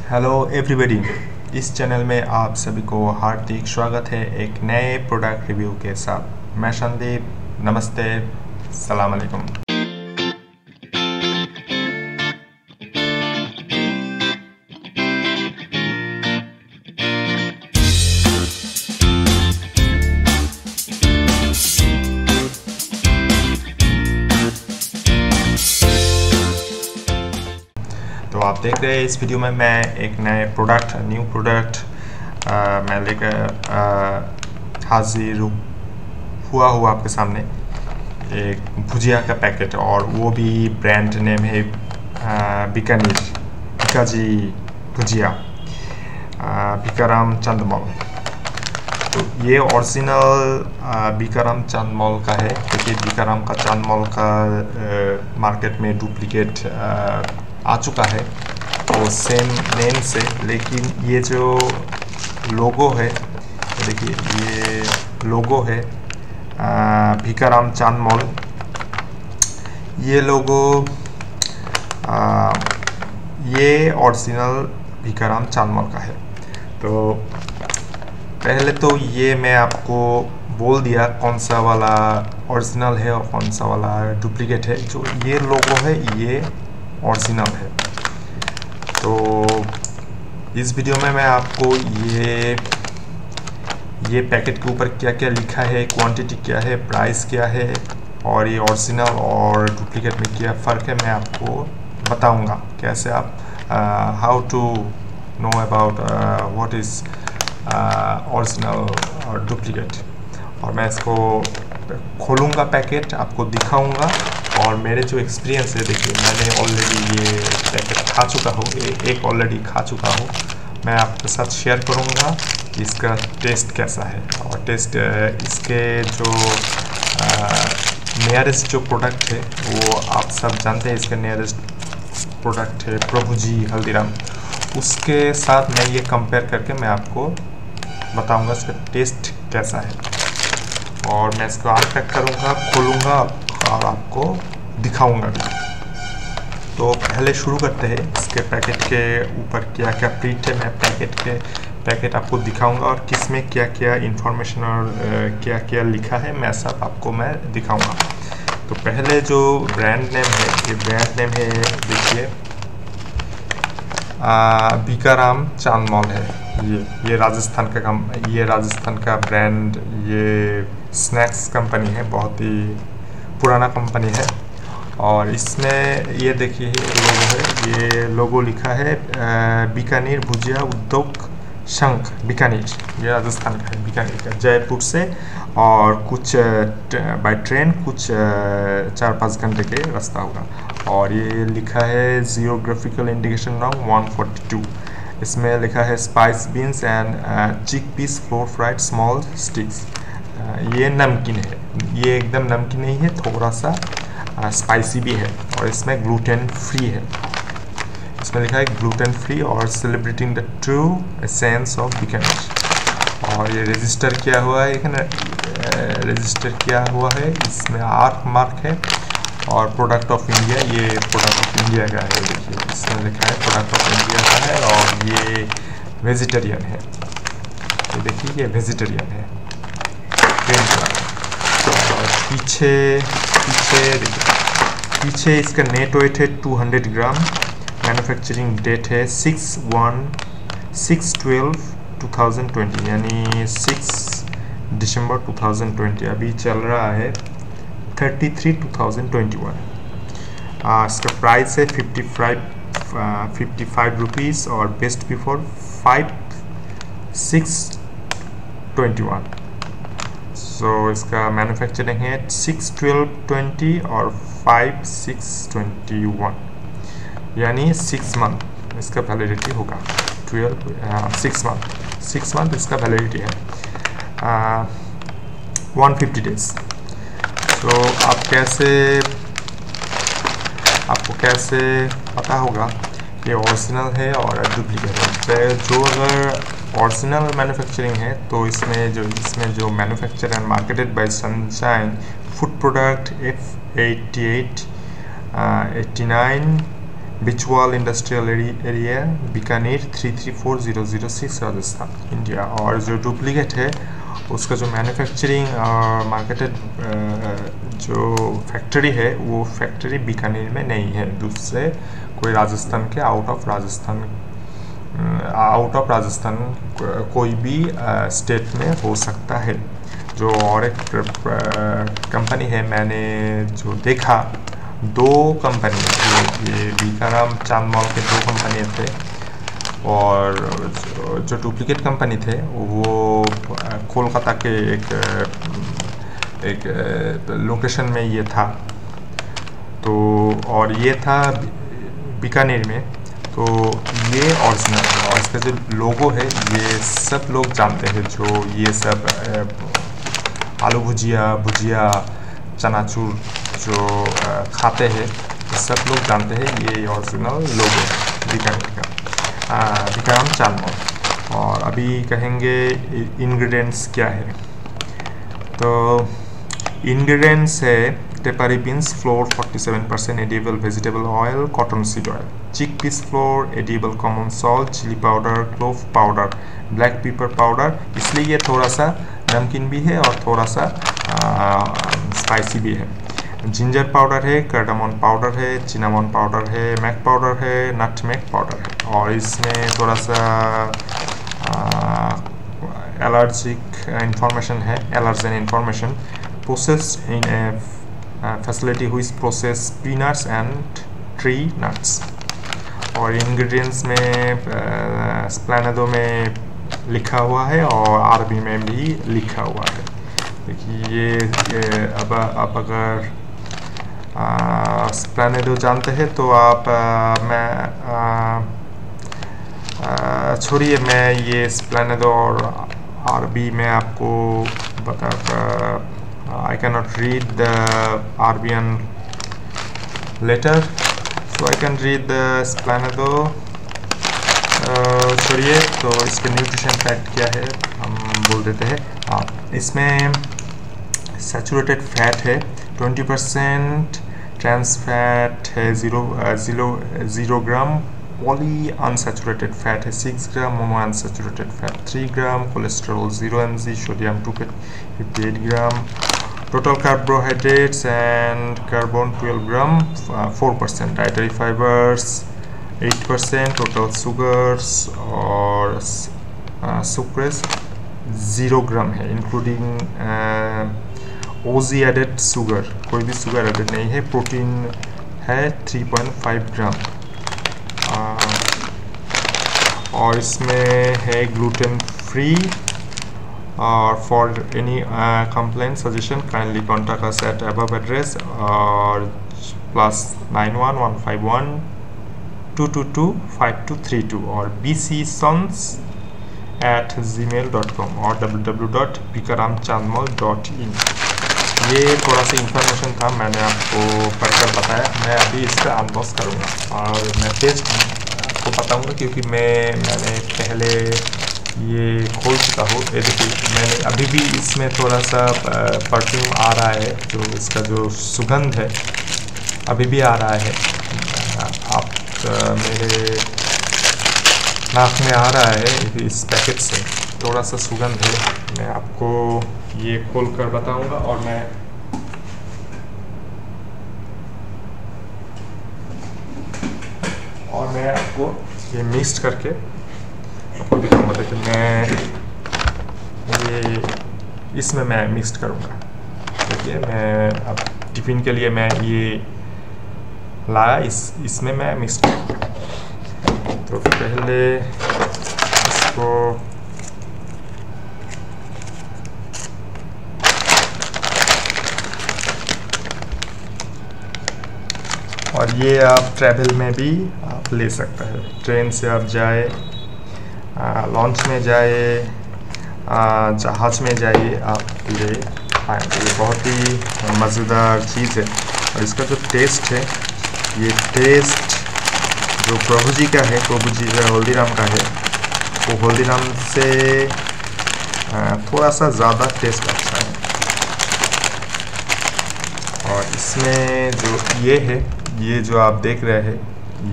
Hello everybody, इस channel में आप सभी को हार्दिक स्वागत है एक नए प्रोडक्ट रिव्यू के साथ। मैं संदीप, नमस्ते, सलाम अलैकुम। तो आप देख रहे हैं इस वीडियो में मैं एक न्यू प्रोडक्ट मैं लेकर हाजिर हुआ आपके सामने। एक भुजिया का पैकेट, और वो भी ब्रांड नेम है बीकाजी भुजिया, भिकाराम चांदमल। तो ये ओरिजिनल भिकाराम चांदमल का है, क्योंकि भिकाराम का चांदमल का मार्केट में डुप्लीकेट आ चुका है वो सेम नेम से। लेकिन ये जो लोगो है, देखिए ये लोगो है भिकाराम चांदमल। ये लोगो ये ओरिजिनल भिकाराम चांदमल का है। तो पहले तो ये मैं आपको बोल दिया कौन सा वाला ओरिजिनल है और कौन सा वाला डुप्लीकेट है। जो ये लोगो है ये ओरिजिनल है। तो इस वीडियो में मैं आपको ये पैकेट के ऊपर क्या क्या लिखा है, क्वांटिटी क्या है, प्राइस क्या है, और ये ओरिजिनल और डुप्लीकेट में क्या फ़र्क है, मैं आपको बताऊंगा। कैसे आप how to know about what is original और डुप्लीकेट। और मैं इसको खोलूँगा, पैकेट आपको दिखाऊंगा, और मेरे जो एक्सपीरियंस है, देखिए मैंने ऑलरेडी ये पैकेट खा चुका हूँ, एक ऑलरेडी खा चुका हूँ। मैं आपके साथ शेयर करूँगा कि इसका टेस्ट कैसा है। और टेस्ट इसके जो नियरेस्ट जो प्रोडक्ट है वो आप सब जानते हैं। इसका नियरेस्ट प्रोडक्ट है प्रभु जी हल्दीराम। उसके साथ मैं ये कंपेयर करके मैं आपको बताऊँगा इसका टेस्ट कैसा है। और मैं इसको अनपैक करूँगा, खोलूँगा और आपको दिखाऊंगा भी। तो पहले शुरू करते हैं। इसके पैकेट के ऊपर क्या क्या प्रिंट है, मैं पैकेट आपको दिखाऊंगा, और किस में क्या क्या इंफॉर्मेशन और क्या क्या लिखा है मैं सब आपको मैं दिखाऊंगा। तो पहले जो ब्रांड नेम है, ये ब्रांड नेम है, देखिए भिकाराम चांदमल है। ये राजस्थान का ब्रांड, ये स्नैक्स कंपनी है, बहुत ही पुराना कंपनी है। और इसमें ये देखिए लोगो है, ये लोगो लिखा है बीकानेर भुजिया उद्योग संघ बीकानेर। ये राजस्थान का है, बीकानेर का, जयपुर से। और कुछ बाय ट्रेन कुछ 4-5 घंटे के रास्ता होगा। और ये लिखा है जियोग्राफिकल इंडिकेशन नंबर 142। इसमें लिखा है spice beans and chick piece flour fried small sticks. ये नमकीन है, ये एकदम नमकीन नहीं है, थोड़ा सा स्पाइसी भी है। और इसमें ग्लूटेन फ्री है, इसमें लिखा है ग्लूटेन फ्री और celebrating the true essence of Bikaner. और ये रजिस्टर किया हुआ है, रजिस्टर किया हुआ है, इसमें आर्क मार्क है। और प्रोडक्ट ऑफ इंडिया, ये प्रोडक्ट ऑफ इंडिया का है। देखिए इसमें लिखा है प्रोडक्ट ऑफ इंडिया का है। और ये वेजिटेरियन है, ये देखिए ये वेजिटेरियन है। और पीछे इसका नेट वेट है 200 ग्राम। मैन्युफैक्चरिंग डेट है 6/12/2020, यानी 6 दिसंबर 2020। अभी चल रहा है 33/2021। इसका प्राइस है 55 रुपीज़, और बेस्ट बिफोर 5/6/21। सो इसका मैन्युफैक्चरिंग है 6/12/20 और 5/6/21, यानी 6 मंथ इसका वैलिडिटी होगा। 6 मंथ इसका वैलिडिटी है, 150 डेज। तो आपको कैसे पता होगा ये ओरिजिनल है और डुप्लीकेट है। जो अगर ओरिजिनल मैन्युफैक्चरिंग है तो इसमें जो manufacture and marketed by Sunshine food product F88 89 Bichwal industrial area, Bikaner 334006 Rajasthan, India. और जो डुप्लीकेट है उसका जो मैन्युफैक्चरिंग और मार्केटेड जो फैक्ट्री है वो फैक्ट्री बीकानेर में नहीं है, दूसरे कोई राजस्थान के आउट ऑफ राजस्थान कोई भी स्टेट में हो सकता है। जो और एक कंपनी है, मैंने जो देखा 2 कंपनी, ये बीकाराम चांदमल के 2 कंपनी थे, और जो डुप्लीकेट कंपनी थे वो कोलकाता के एक लोकेशन में ये था, तो और ये था बीकानेर में। तो ये ओरिजिनल है, और इसका जो लोगो है ये सब लोग जानते हैं, जो ये सब आलू भुजिया चनाचूर जो खाते हैं ये सब लोग जानते हैं, ये ओरिजिनल लोगो है बीकानेर का, बीकाराम चांदमल। और अभी कहेंगे इंग्रेडिएंट्स क्या है। तो इंग्रेडिएंट्स है tepary beans flour 47%, edible vegetable oil, cotton seed oil, चिक piece flour, edible common salt, chilli powder, clove powder, black pepper powder, इसलिए ये थोड़ा सा नमकीन भी है और थोड़ा सा स्पाइसी भी है। जिंजर पाउडर है, कार्डामन पाउडर है, चिनामन पाउडर है, मैक पाउडर है, नटमेग पाउडर है। और इसमें थोड़ा सा एलर्जिक इंफॉर्मेशन है, allergen information. Processed in a facility हुई process peanuts and tree nuts. और इंग्रेडिएंट्स में स्प्लेनेडो में लिखा हुआ है और अरबी में भी लिखा हुआ है। देखिए ये अब अगर स्प्लेनेडो जानते हैं तो आप छोड़िए, मैं ये स्प्लेनेडो और अरबी में आपको बता, I cannot read the Arabian letter, so I can read the Splenado। छोड़िए, तो इसके न्यूट्रिशन फैक्ट क्या है हम बोल देते हैं। इसमें सैचुरेटेड फैट है 20%, ट्रांस फैट है 0 ग्राम, पॉली अनसैचुरेटेड फैट है 6 gram, mono unsaturated fat 3 gram, cholesterol 0 mg, sodium 258 gram, total carbohydrates and carbon 12 gram, 4%, dietary fibers 8%, total sugars और sucrose 0 ग्राम है, इंक्लूडिंग ओजी एडेड शुगर, कोई भी शुगर एडेड नहीं है। Protein है 3.5 ग्राम, और इसमें है ग्लूटेन फ्री। और for any complaint suggestion kindly contact us at above address और +91 151 222 5232 और bcsons@gmail.com और www.bhikaramchandmal.in। ये थोड़ा सा इंफॉर्मेशन था, मैंने आपको पढ़कर बताया। मैं अभी इसका अनबॉक्स करूँगा और मैं टेस्ट आपको बताऊँगा, क्योंकि मैंने पहले ये खोल चुका हूँ। ये देखिए, मैंने अभी भी इसमें थोड़ा सा परफ्यूम आ रहा है, जो इसका जो सुगंध है अभी भी आ रहा है। आप मेरे नाक में आ रहा है इस पैकेट से, थोड़ा सा सुगंध है। मैं आपको ये खोल कर बताऊँगा और मैं आपको ये मिक्स करके आपको दिखाऊंगा। देखिए, मैं ये इसमें मैं मिक्स करूँगा। देखिए, मैं अब टिफ़िन के लिए मैं ये लाया, इसमें मैं मिक्स करूँगा। तो पहले इसको और ये आप ट्रैवल में भी आप ले सकते हैं। ट्रेन से आप जाए, लॉन्च में जाए, जहाज़ में जाइए, आप ले आएंगे। ये बहुत ही मज़ेदार चीज़ है। और इसका जो टेस्ट है, ये टेस्ट जो प्रभु जी का है, प्रभु जी का हल्दीराम का है, वो हल्दीराम से थोड़ा सा ज़्यादा टेस्ट अच्छा है। और इसमें जो ये है, ये जो आप देख रहे हैं,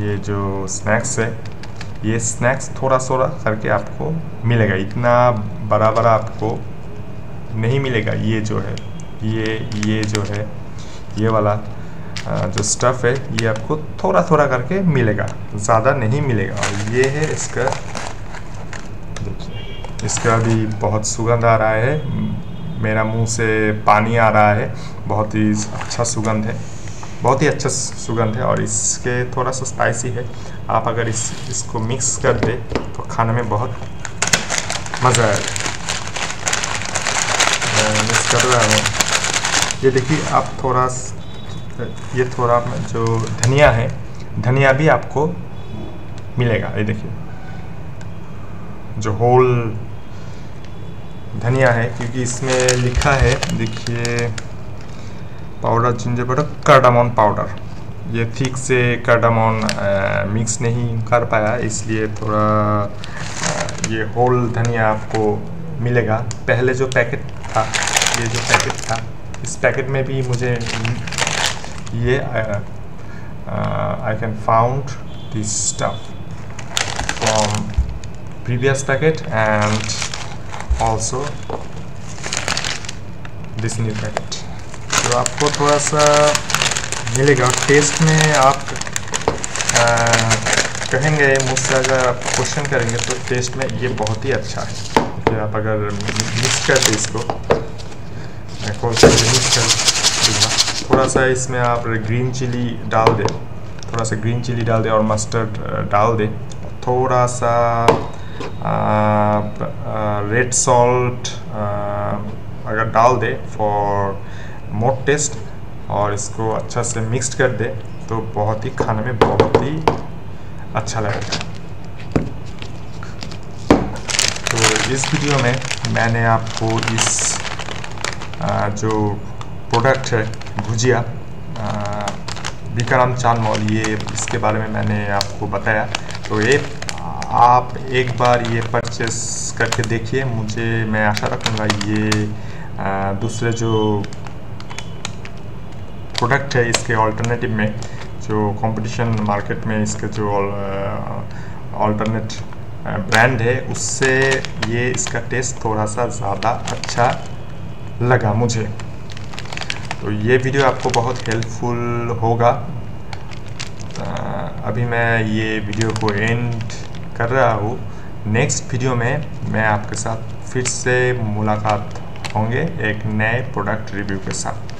ये जो स्नैक्स है, ये स्नैक्स थोड़ा थोड़ा करके आपको मिलेगा, इतना बड़ा बड़ा आपको नहीं मिलेगा। ये जो है ये जो है ये वाला जो स्टफ़ है ये आपको थोड़ा थोड़ा करके मिलेगा, ज़्यादा नहीं मिलेगा। और ये है इसका, देखिए इसका भी बहुत सुगंध आ रहा है, मेरा मुंह से पानी आ रहा है। बहुत ही अच्छा सुगंध है, बहुत ही अच्छा सुगंध है। और इसके थोड़ा सा स्पाइसी है। आप अगर इसको मिक्स कर दे तो खाने में बहुत मज़ा आएगा। मिक्स कर रहा हूँ, ये देखिए आप थोड़ा, ये थोड़ा जो धनिया है, धनिया भी आपको मिलेगा। ये देखिए जो होल धनिया है, क्योंकि इसमें लिखा है, देखिए पाउडर जिंजर पाउडर, कार्डामन पाउडर। ये ठीक से कार्डामन मिक्स नहीं कर पाया, इसलिए थोड़ा ये होल धनिया आपको मिलेगा। पहले जो पैकेट था, ये जो पैकेट था, इस पैकेट में भी मुझे ये I can found this stuff from previous packet and also this new packet। तो आपको थोड़ा सा मिलेगा। टेस्ट में आप कहेंगे मुझसे, अगर आप क्वेश्चन करेंगे तो टेस्ट में ये बहुत ही अच्छा है। कि आप अगर मिक्स कर दे इसको, मिक्स कर दूँगा, थोड़ा सा इसमें आप ग्रीन चिली डाल दें, थोड़ा सा ग्रीन चिली डाल दें और मस्टर्ड डाल दें, थोड़ा सा रेड सॉल्ट अगर डाल दे फॉर मोर टेस्ट, और इसको अच्छा से मिक्स कर दे तो बहुत ही खाने में बहुत ही अच्छा लगेगा। तो इस वीडियो में मैंने आपको इस जो प्रोडक्ट है भुजिया विक्रम चांदमल, ये इसके बारे में मैंने आपको बताया। तो ये आप एक बार ये परचेस करके देखिए। मैं आशा रखूँगा ये दूसरे जो प्रोडक्ट है इसके ऑल्टरनेटिव में, जो कंपटीशन मार्केट में इसके जो ऑल्टरनेट ब्रांड है, उससे ये इसका टेस्ट थोड़ा सा ज़्यादा अच्छा लगा मुझे। तो ये वीडियो आपको बहुत हेल्पफुल होगा। अभी मैं ये वीडियो को एंड कर रहा हूँ। नेक्स्ट वीडियो में मैं आपके साथ फिर से मुलाकात होंगे एक नए प्रोडक्ट रिव्यू के साथ।